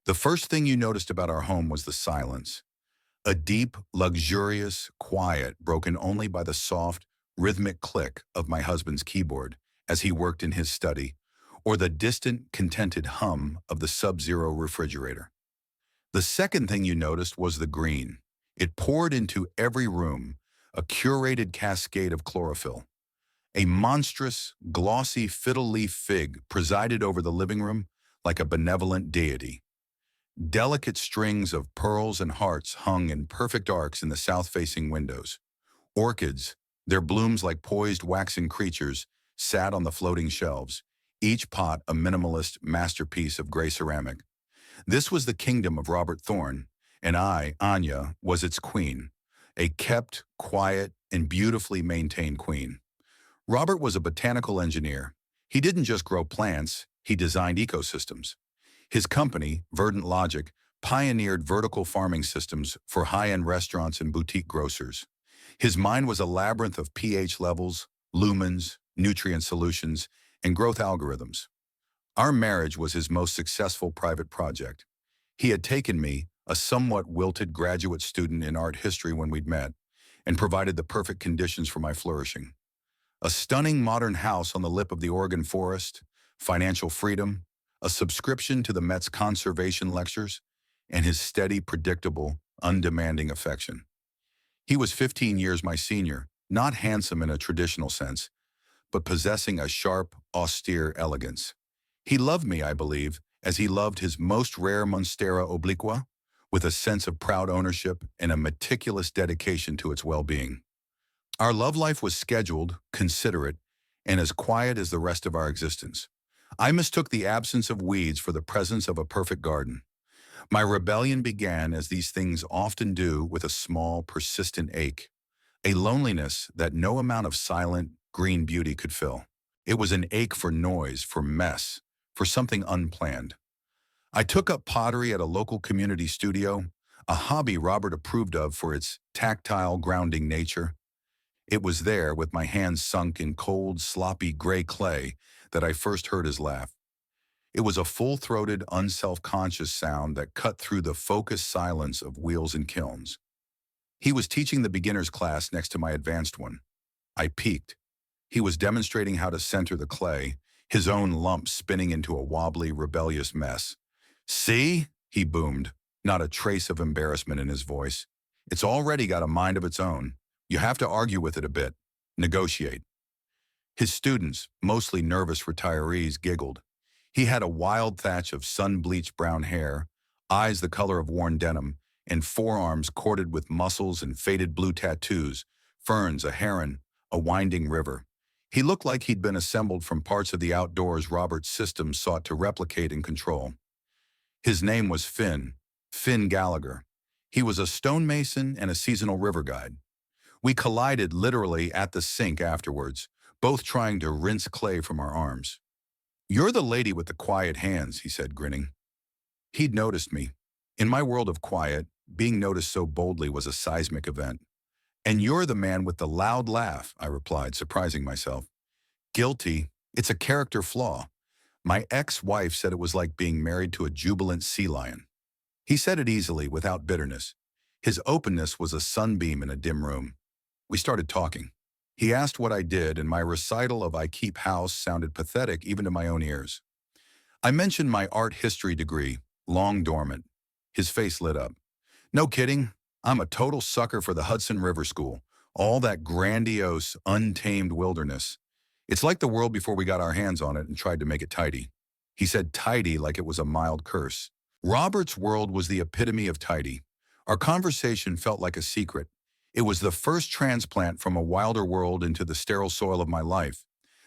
The first thing you noticed about our home was the silence. A deep, luxurious quiet broken only by the soft, rhythmic click of my husband's keyboard as he worked in his study, or the distant, contented hum of the sub-zero refrigerator. The second thing you noticed was the green. It poured into every room, a curated cascade of chlorophyll. A monstrous, glossy fiddle leaf fig presided over the living room like a benevolent deity. Delicate strings of pearls and hearts hung in perfect arcs in the south-facing windows. Orchids, their blooms like poised waxen creatures, sat on the floating shelves, each pot a minimalist masterpiece of gray ceramic. This was the kingdom of Robert Thorne, and I, Anya, was its queen, a kept, quiet, and beautifully maintained queen. Robert was a botanical engineer. He didn't just grow plants, he designed ecosystems. His company, Verdant Logic, pioneered vertical farming systems for high-end restaurants and boutique grocers. His mind was a labyrinth of pH levels, lumens, nutrient solutions, and growth algorithms. Our marriage was his most successful private project. He had taken me, a somewhat wilted graduate student in art history when we'd met, and provided the perfect conditions for my flourishing. A stunning modern house on the lip of the Oregon forest, financial freedom, a subscription to the Met's conservation lectures, and his steady, predictable, undemanding affection. He was 15 years my senior, not handsome in a traditional sense, but possessing a sharp, austere elegance. He loved me, I believe, as he loved his most rare Monstera obliqua, with a sense of proud ownership and a meticulous dedication to its well-being. Our love life was scheduled, considerate, and as quiet as the rest of our existence. I mistook the absence of weeds for the presence of a perfect garden. My rebellion began, as these things often do, with a small, persistent ache, a loneliness that no amount of silent, green beauty could fill. It was an ache for noise, for mess, for something unplanned. I took up pottery at a local community studio, a hobby Robert approved of for its tactile, grounding nature. It was there, with my hands sunk in cold, sloppy gray clay, that I first heard his laugh. It was a full-throated, unself-conscious sound that cut through the focused silence of wheels and kilns. He was teaching the beginner's class next to my advanced one. I peeked. He was demonstrating how to center the clay, his own lump spinning into a wobbly, rebellious mess. "See?" he boomed, not a trace of embarrassment in his voice. "It's already got a mind of its own. You have to argue with it a bit. Negotiate." His students, mostly nervous retirees, giggled. He had a wild thatch of sun-bleached brown hair, eyes the color of worn denim, and forearms corded with muscles and faded blue tattoos, ferns, a heron, a winding river. He looked like he'd been assembled from parts of the outdoors Robert's system sought to replicate and control. His name was Finn Gallagher. He was a stonemason and a seasonal river guide. We collided literally at the sink afterwards, both trying to rinse clay from our arms. "You're the lady with the quiet hands," he said, grinning. He'd noticed me. In my world of quiet, being noticed so boldly was a seismic event. "And you're the man with the loud laugh," I replied, surprising myself. "Guilty. It's a character flaw. My ex-wife said it was like being married to a jubilant sea lion." He said it easily, without bitterness. His openness was a sunbeam in a dim room. We started talking. He asked what I did, and my recital of "I keep house" sounded pathetic even to my own ears. I mentioned my art history degree, long dormant. His face lit up. "No kidding. I'm a total sucker for the Hudson River School. All that grandiose, untamed wilderness. It's like the world before we got our hands on it and tried to make it tidy." He said tidy like it was a mild curse. Robert's world was the epitome of tidy. Our conversation felt like a secret. It was the first transplant from a wilder world into the sterile soil of my life.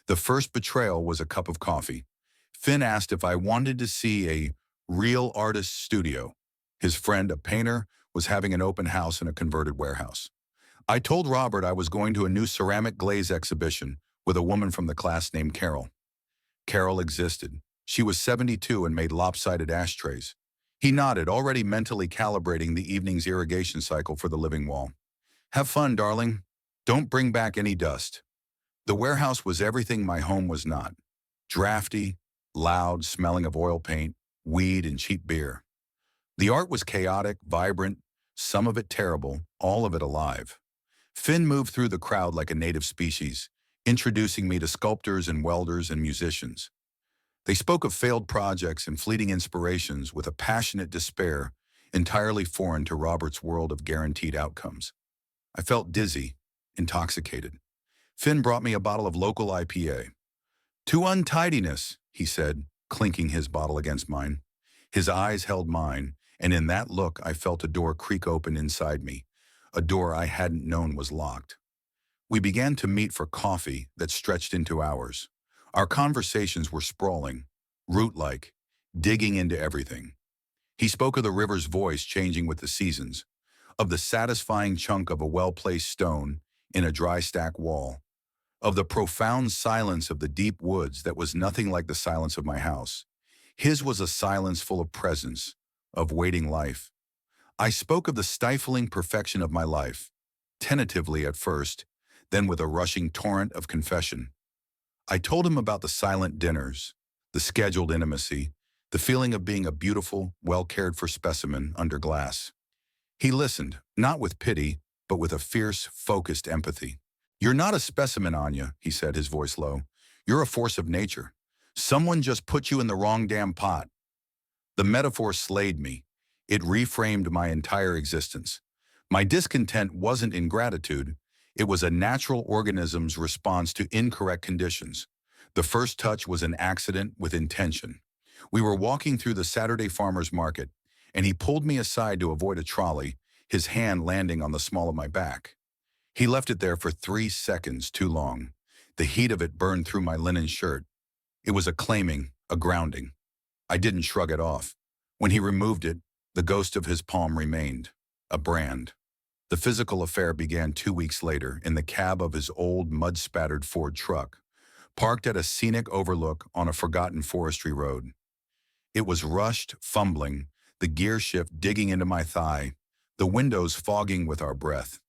The first betrayal was a cup of coffee. Finn asked if I wanted to see a real artist's studio. His friend, a painter, was having an open house in a converted warehouse. I told Robert I was going to a new ceramic glaze exhibition with a woman from the class named Carol. Carol existed. She was 72 and made lopsided ashtrays. He nodded, already mentally calibrating the evening's irrigation cycle for the living wall. "Have fun, darling. Don't bring back any dust." The warehouse was everything my home was not. Drafty, loud, smelling of oil paint, weed, and cheap beer. The art was chaotic, vibrant, some of it terrible, all of it alive. Finn moved through the crowd like a native species, introducing me to sculptors and welders and musicians. They spoke of failed projects and fleeting inspirations with a passionate despair entirely foreign to Robert's world of guaranteed outcomes. I felt dizzy, intoxicated. Finn brought me a bottle of local IPA. "To untidiness," he said, clinking his bottle against mine. His eyes held mine, and in that look I felt a door creak open inside me, a door I hadn't known was locked. We began to meet for coffee that stretched into hours. Our conversations were sprawling, root-like, digging into everything. He spoke of the river's voice changing with the seasons, of the satisfying chunk of a well-placed stone in a dry stack wall, of the profound silence of the deep woods that was nothing like the silence of my house. His was a silence full of presence, of waiting life. I spoke of the stifling perfection of my life, tentatively at first, then with a rushing torrent of confession. I told him about the silent dinners, the scheduled intimacy, the feeling of being a beautiful, well-cared-for specimen under glass. He listened, not with pity, but with a fierce, focused empathy. "You're not a specimen, Anya," he said, his voice low. "You're a force of nature. Someone just put you in the wrong damn pot." The metaphor slayed me. It reframed my entire existence. My discontent wasn't ingratitude. It was a natural organism's response to incorrect conditions. The first touch was an accident with intention. We were walking through the Saturday farmer's market, and he pulled me aside to avoid a trolley, his hand landing on the small of my back. He left it there for 3 seconds too long. The heat of it burned through my linen shirt. It was a claiming, a grounding. I didn't shrug it off. When he removed it, the ghost of his palm remained, a brand. The physical affair began 2 weeks later in the cab of his old mud-spattered Ford truck, parked at a scenic overlook on a forgotten forestry road. It was rushed, fumbling, the gear shift digging into my thigh, the windows fogging with our breath.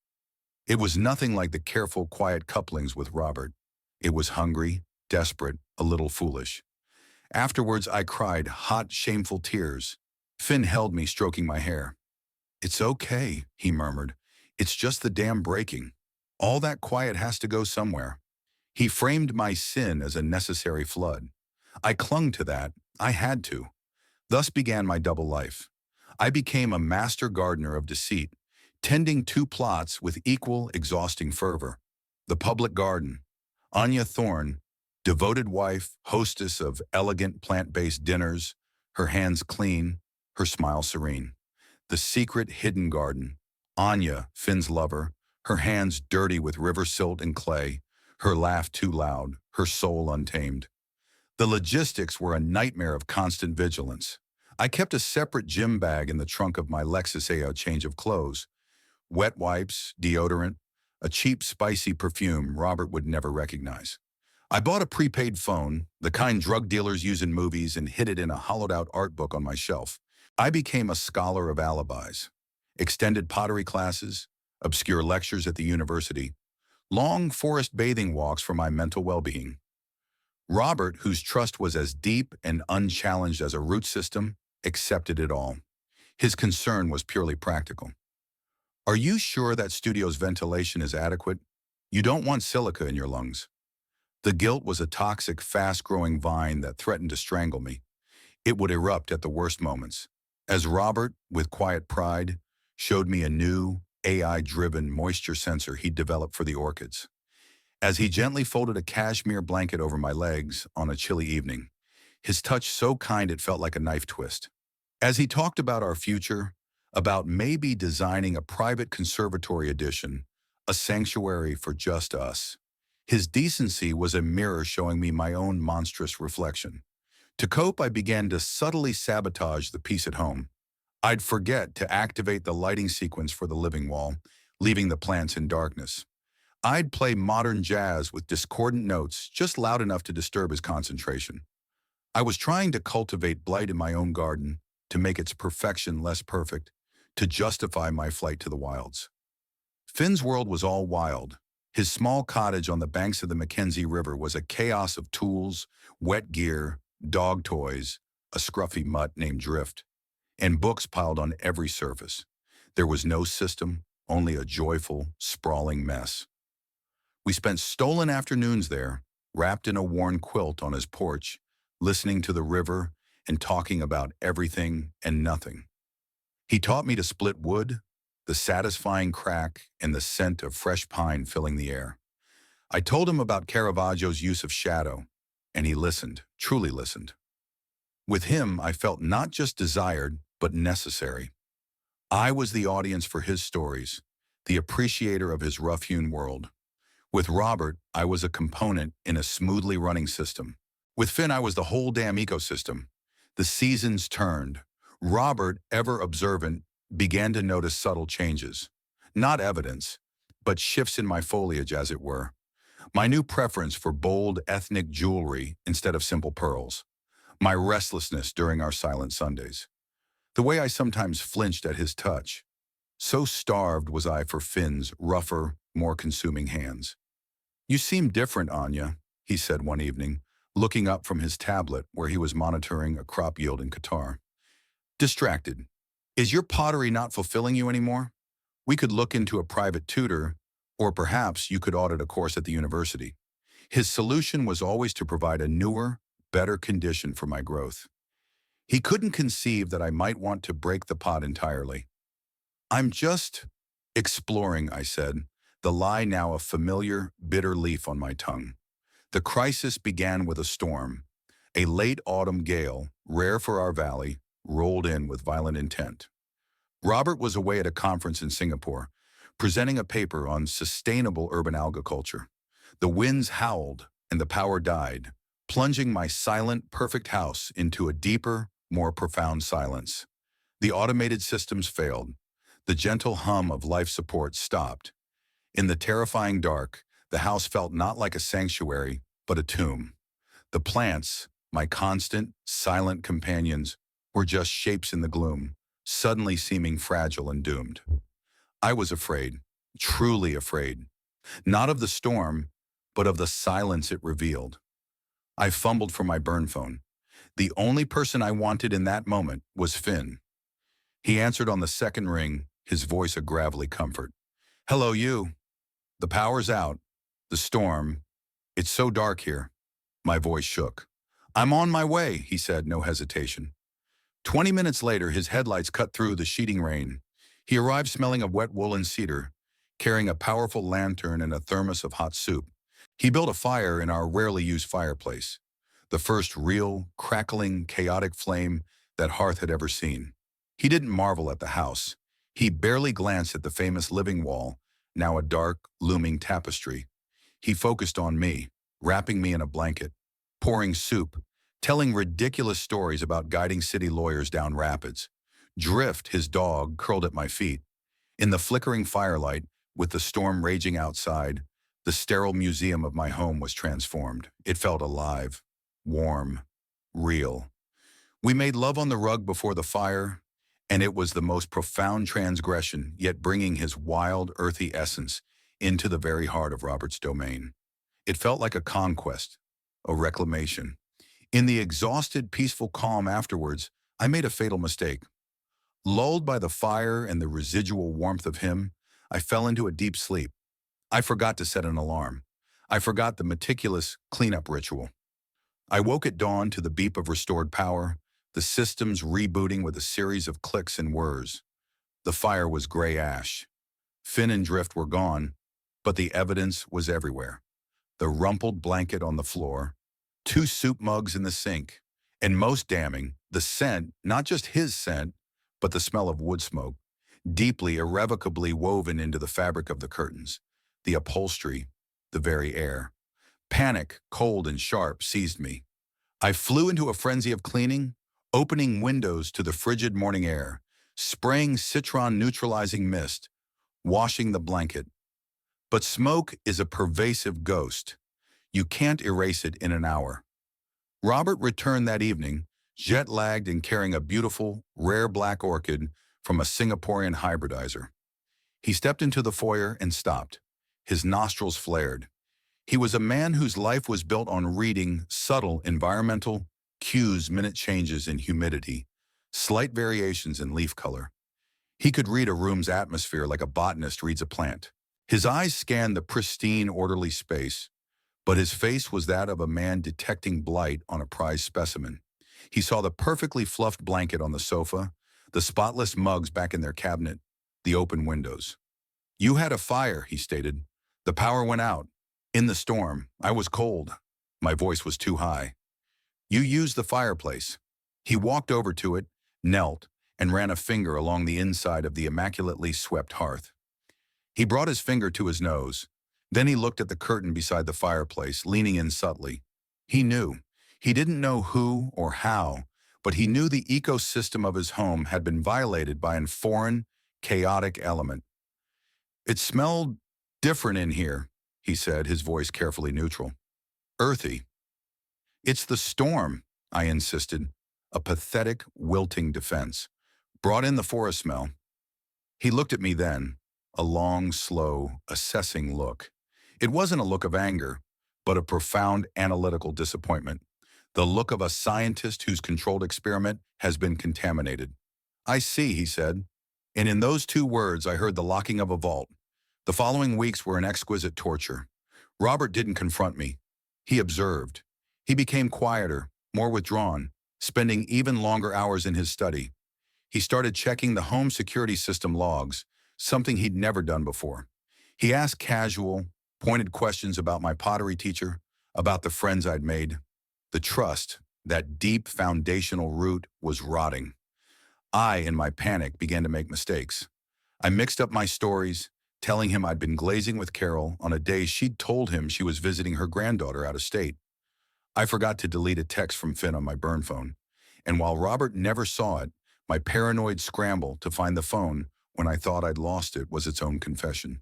It was nothing like the careful, quiet couplings with Robert. It was hungry, desperate, a little foolish. Afterwards, I cried hot, shameful tears. Finn held me, stroking my hair. "It's okay," he murmured. "It's just the dam breaking. All that quiet has to go somewhere." He framed my sin as a necessary flood. I clung to that. I had to. Thus began my double life. I became a master gardener of deceit, tending 2 plots with equal, exhausting fervor. The public garden. Anya Thorne, devoted wife, hostess of elegant plant-based dinners, her hands clean, her smile serene. The secret hidden garden. Anya, Finn's lover, her hands dirty with river silt and clay, her laugh too loud, her soul untamed. The logistics were a nightmare of constant vigilance. I kept a separate gym bag in the trunk of my Lexus AO change of clothes. Wet wipes, deodorant, a cheap, spicy perfume Robert would never recognize. I bought a prepaid phone, the kind drug dealers use in movies, and hid it in a hollowed-out art book on my shelf. I became a scholar of alibis. Extended pottery classes, obscure lectures at the university, long forest bathing walks for my mental well-being. Robert, whose trust was as deep and unchallenged as a root system, accepted it all. His concern was purely practical. "Are you sure that studio's ventilation is adequate? You don't want silica in your lungs." The guilt was a toxic, fast-growing vine that threatened to strangle me. It would erupt at the worst moments. As Robert, with quiet pride, showed me a new, AI-driven moisture sensor he'd developed for the orchids. As he gently folded a cashmere blanket over my legs on a chilly evening, his touch so kind it felt like a knife twist. As he talked about our future, about maybe designing a private conservatory edition, a sanctuary for just us, his decency was a mirror showing me my own monstrous reflection. To cope, I began to subtly sabotage the peace at home. I'd forget to activate the lighting sequence for the living wall, leaving the plants in darkness. I'd play modern jazz with discordant notes just loud enough to disturb his concentration. I was trying to cultivate blight in my own garden, to make its perfection less perfect, to justify my flight to the wilds. Finn's world was all wild. His small cottage on the banks of the Mackenzie River was a chaos of tools, wet gear, dog toys, a scruffy mutt named Drift. and books piled on every surface. There was no system, only a joyful, sprawling mess. We spent stolen afternoons there, wrapped in a worn quilt on his porch, listening to the river and talking about everything and nothing. He taught me to split wood, the satisfying crack and the scent of fresh pine filling the air. I told him about Caravaggio's use of shadow, and he listened, truly listened. With him, I felt not just desired, but necessary. I was the audience for his stories, the appreciator of his rough-hewn world. With Robert, I was a component in a smoothly running system. With Finn, I was the whole damn ecosystem. The seasons turned. Robert, ever observant, began to notice subtle changes. Not evidence, but shifts in my foliage, as it were. My new preference for bold, ethnic jewelry instead of simple pearls. My restlessness during our silent Sundays. The way I sometimes flinched at his touch. So starved was I for Finn's rougher, more consuming hands. "You seem different, Anya," he said one evening, looking up from his tablet where he was monitoring a crop yield in Qatar. "Distracted. Is your pottery not fulfilling you anymore? We could look into a private tutor, or perhaps you could audit a course at the university." His solution was always to provide a newer, better condition for my growth. He couldn't conceive that I might want to break the pot entirely. "I'm just exploring," I said, the lie now a familiar, bitter leaf on my tongue. The crisis began with a storm. A late autumn gale, rare for our valley, rolled in with violent intent. Robert was away at a conference in Singapore, presenting a paper on sustainable urban agriculture. The winds howled and the power died, plunging my silent, perfect house into a deeper, more profound silence. The automated systems failed. The gentle hum of life support stopped. In the terrifying dark, the house felt not like a sanctuary, but a tomb. The plants, my constant, silent companions, were just shapes in the gloom, suddenly seeming fragile and doomed. I was afraid, truly afraid, not of the storm, but of the silence it revealed. I fumbled for my burn phone. The only person I wanted in that moment was Finn. He answered on the second ring, his voice a gravelly comfort. "Hello, you. The power's out. The storm. It's so dark here." My voice shook. "I'm on my way," he said, no hesitation. 20 minutes later, his headlights cut through the sheeting rain. He arrived smelling of wet wool and cedar, carrying a powerful lantern and a thermos of hot soup. He built a fire in our rarely used fireplace, the first real, crackling, chaotic flame that hearth had ever seen. He didn't marvel at the house. He barely glanced at the famous living wall, now a dark, looming tapestry. He focused on me, wrapping me in a blanket, pouring soup, telling ridiculous stories about guiding city lawyers down rapids. Drift, his dog, curled at my feet. In the flickering firelight, with the storm raging outside, the sterile museum of my home was transformed. It felt alive, warm, real. We made love on the rug before the fire, and it was the most profound transgression, yet bringing his wild, earthy essence into the very heart of Robert's domain. It felt like a conquest, a reclamation. In the exhausted, peaceful calm afterwards, I made a fatal mistake. Lulled by the fire and the residual warmth of him, I fell into a deep sleep. I forgot to set an alarm. I forgot the meticulous cleanup ritual. I woke at dawn to the beep of restored power, the systems rebooting with a series of clicks and whirs. The fire was gray ash. Finn and Drift were gone, but the evidence was everywhere. The rumpled blanket on the floor, 2 soup mugs in the sink, and most damning, the scent, not just his scent, but the smell of wood smoke, deeply, irrevocably woven into the fabric of the curtains, the upholstery, the very air. Panic, cold and sharp, seized me. I flew into a frenzy of cleaning, opening windows to the frigid morning air, spraying citron-neutralizing mist, washing the blanket. But smoke is a pervasive ghost. You can't erase it in an hour. Robert returned that evening, jet-lagged and carrying a beautiful, rare black orchid from a Singaporean hybridizer. He stepped into the foyer and stopped. His nostrils flared. He was a man whose life was built on reading subtle environmental cues, minute changes in humidity, slight variations in leaf color. He could read a room's atmosphere like a botanist reads a plant. His eyes scanned the pristine, orderly space, but his face was that of a man detecting blight on a prized specimen. He saw the perfectly fluffed blanket on the sofa, the spotless mugs back in their cabinet, the open windows. "You had a fire," he stated. "The power went out. In the storm, I was cold." My voice was too high. "You used the fireplace." He walked over to it, knelt, and ran a finger along the inside of the immaculately swept hearth. He brought his finger to his nose. Then he looked at the curtain beside the fireplace, leaning in subtly. He knew. He didn't know who or how, but he knew the ecosystem of his home had been violated by a foreign, chaotic element. "It smelled different in here," he said, his voice carefully neutral. "Earthy." "It's the storm," I insisted, a pathetic, wilting defense. "Brought in the forest smell." He looked at me then, a long, slow, assessing look. It wasn't a look of anger, but a profound analytical disappointment. The look of a scientist whose controlled experiment has been contaminated. "I see," he said. And in those two words, I heard the locking of a vault. The following weeks were an exquisite torture. Robert didn't confront me. He observed. He became quieter, more withdrawn, spending even longer hours in his study. He started checking the home security system logs, something he'd never done before. He asked casual, pointed questions about my pottery teacher, about the friends I'd made. The trust, that deep foundational root, was rotting. I, in my panic, began to make mistakes. I mixed up my stories, telling him I'd been glazing with Carol on a day she'd told him she was visiting her granddaughter out of state. I forgot to delete a text from Finn on my burn phone, and while Robert never saw it, my paranoid scramble to find the phone when I thought I'd lost it was its own confession.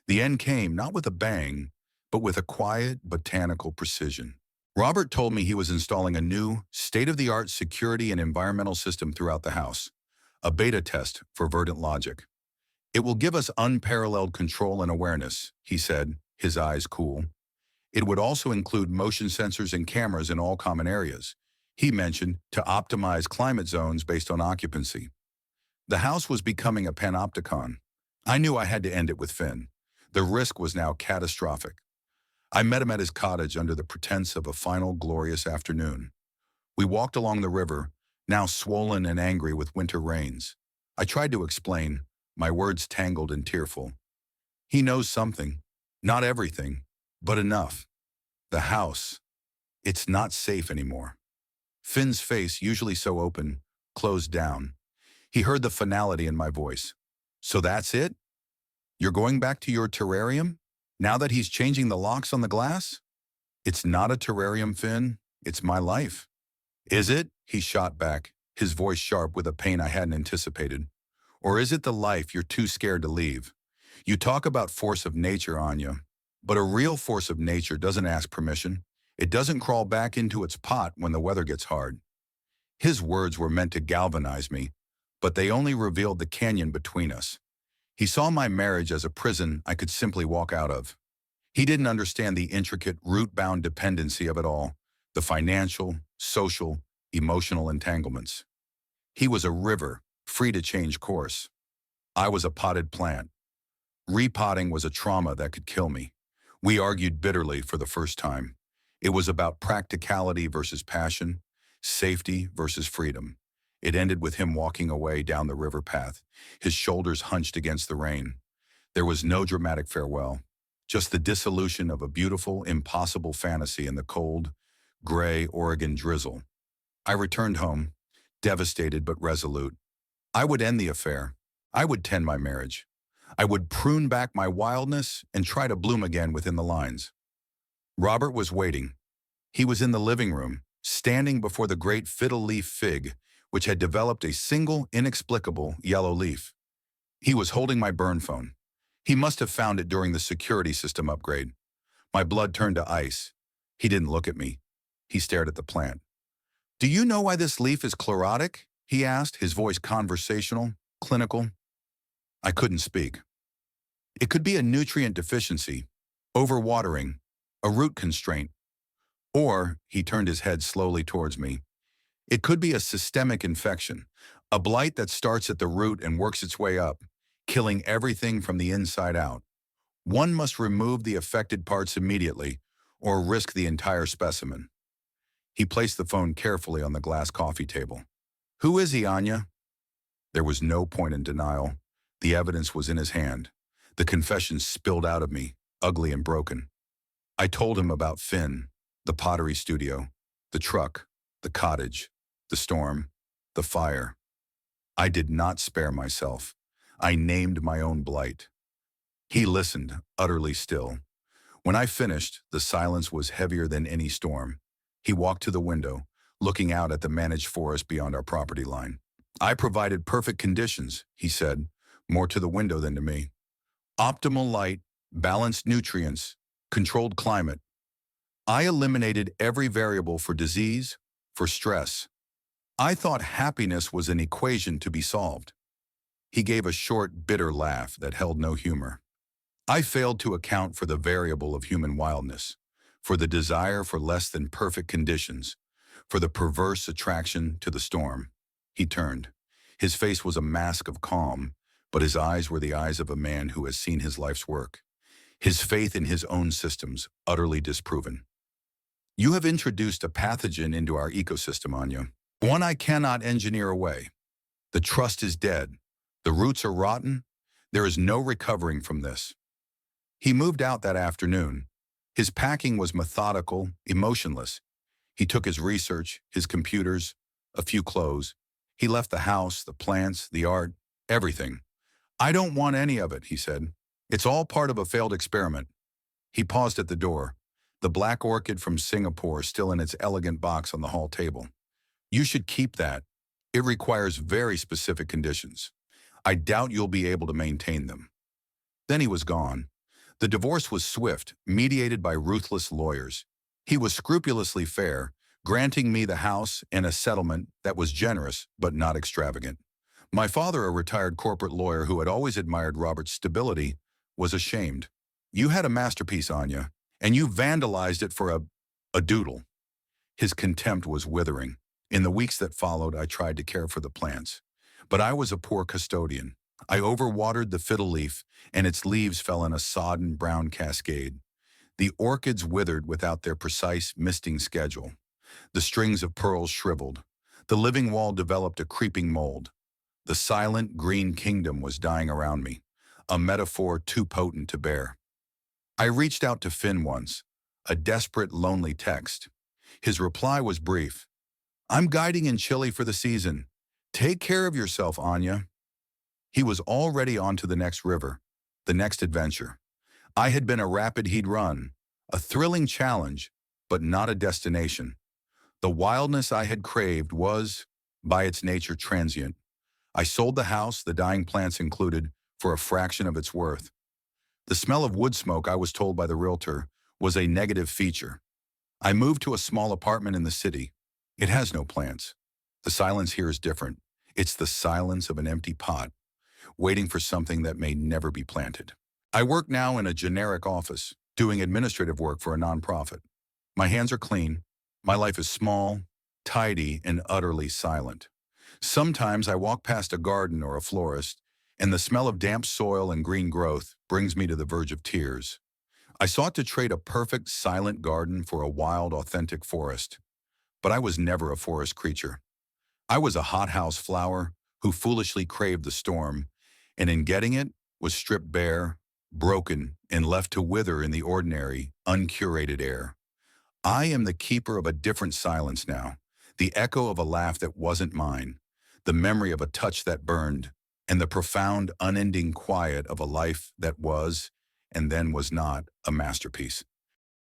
The end came not with a bang, but with a quiet, botanical precision. Robert told me he was installing a new, state-of-the-art security and environmental system throughout the house, a beta test for Verdant Logic. "It will give us unparalleled control and awareness," he said, his eyes cool. "It would also include motion sensors and cameras in all common areas," he mentioned, "to optimize climate zones based on occupancy." The house was becoming a panopticon. I knew I had to end it with Finn. The risk was now catastrophic. I met him at his cottage under the pretense of a final glorious afternoon. We walked along the river, now swollen and angry with winter rains. I tried to explain, my words tangled and tearful. He knows something, not everything, but enough. The house, it's not safe anymore. Finn's face, usually so open, closed down. He heard the finality in my voice. "So that's it? You're going back to your terrarium? Now that he's changing the locks on the glass?" "It's not a terrarium, Finn. It's my life." "Is it?" he shot back, his voice sharp with a pain I hadn't anticipated. "Or is it the life you're too scared to leave? You talk about force of nature, Anya, but a real force of nature doesn't ask permission. It doesn't crawl back into its pot when the weather gets hard." His words were meant to galvanize me, but they only revealed the canyon between us. He saw my marriage as a prison I could simply walk out of. He didn't understand the intricate, root-bound dependency of it all, the financial, social, emotional entanglements. He was a river, free to change course. I was a potted plant. Repotting was a trauma that could kill me. We argued bitterly for the first time. It was about practicality versus passion, safety versus freedom. It ended with him walking away down the river path, his shoulders hunched against the rain. There was no dramatic farewell, just the dissolution of a beautiful, impossible fantasy in the cold, gray Oregon drizzle. I returned home, devastated but resolute. I would end the affair. I would tend my marriage. I would prune back my wildness and try to bloom again within the lines. Robert was waiting. He was in the living room, standing before the great fiddle-leaf fig, which had developed a single, inexplicable yellow leaf. He was holding my burn phone. He must have found it during the security system upgrade. My blood turned to ice. He didn't look at me. He stared at the plant. "Do you know why this leaf is chlorotic?" he asked, his voice conversational, clinical. I couldn't speak. "It could be a nutrient deficiency, overwatering, a root constraint, or," he turned his head slowly towards me, It could be a systemic infection, a blight that starts at the root and works its way up, killing everything from the inside out. One must remove the affected parts immediately or risk the entire specimen. He placed the phone carefully on the glass coffee table. Who is he, Anya? There was no point in denial. The evidence was in his hand. The confession spilled out of me, ugly and broken. I told him about Finn, the pottery studio, the truck, the cottage, the storm, the fire. I did not spare myself. I named my own blight. He listened, utterly still. When I finished, the silence was heavier than any storm. He walked to the window, looking out at the managed forest beyond our property line. I provided perfect conditions, he said, more to the window than to me. Optimal light, balanced nutrients, controlled climate. I eliminated every variable for disease, for stress. I thought happiness was an equation to be solved. He gave a short, bitter laugh that held no humor. I failed to account for the variable of human wildness, for the desire for less than perfect conditions, for the perverse attraction to the storm. He turned. His face was a mask of calm, but his eyes were the eyes of a man who has seen his life's work, his faith in his own systems utterly disproven. You have introduced a pathogen into our ecosystem, Anya, one I cannot engineer away. The trust is dead. The roots are rotten. There is no recovering from this. He moved out that afternoon. His packing was methodical, emotionless. He took his research, his computers, a few clothes. He left the house, the plants, the art, everything. I don't want any of it, he said. It's all part of a failed experiment. He paused at the door, the black orchid from Singapore still in its elegant box on the hall table. You should keep that. It requires very specific conditions. I doubt you'll be able to maintain them. Then he was gone. The divorce was swift, mediated by ruthless lawyers. He was scrupulously fair, granting me the house and a settlement that was generous but not extravagant. My father, a retired corporate lawyer who had always admired Robert's stability, was ashamed. You had a masterpiece, Anya, and you vandalized it for a doodle. His contempt was withering. In the weeks that followed, I tried to care for the plants. But I was a poor custodian. I overwatered the fiddle leaf, and its leaves fell in a sodden brown cascade. The orchids withered without their precise misting schedule. The strings of pearls shriveled. The living wall developed a creeping mold. The silent green kingdom was dying around me, a metaphor too potent to bear. I reached out to Finn once, a desperate, lonely text. His reply was brief. I'm guiding in Chile for the season. Take care of yourself, Anya. He was already on to the next river, the next adventure. I had been a rapid he'd run, a thrilling challenge, but not a destination. The wildness I had craved was, by its nature, transient. I sold the house, the dying plants included, for a fraction of its worth. The smell of wood smoke, I was told by the realtor, was a negative feature. I moved to a small apartment in the city. It has no plants. The silence here is different. It's the silence of an empty pot, waiting for something that may never be planted. I work now in a generic office, doing administrative work for a nonprofit. My hands are clean. My life is small, tidy, and utterly silent. Sometimes I walk past a garden or a florist, and the smell of damp soil and green growth brings me to the verge of tears. I sought to trade a perfect, silent garden for a wild, authentic forest. But I was never a forest creature. I was a hothouse flower who foolishly craved the storm, and in getting it, was stripped bare, broken, and left to wither in the ordinary, uncurated air. I am the keeper of a different silence now, the echo of a laugh that wasn't mine, the memory of a touch that burned, and the profound, unending quiet of a life that was, and then was not, a masterpiece.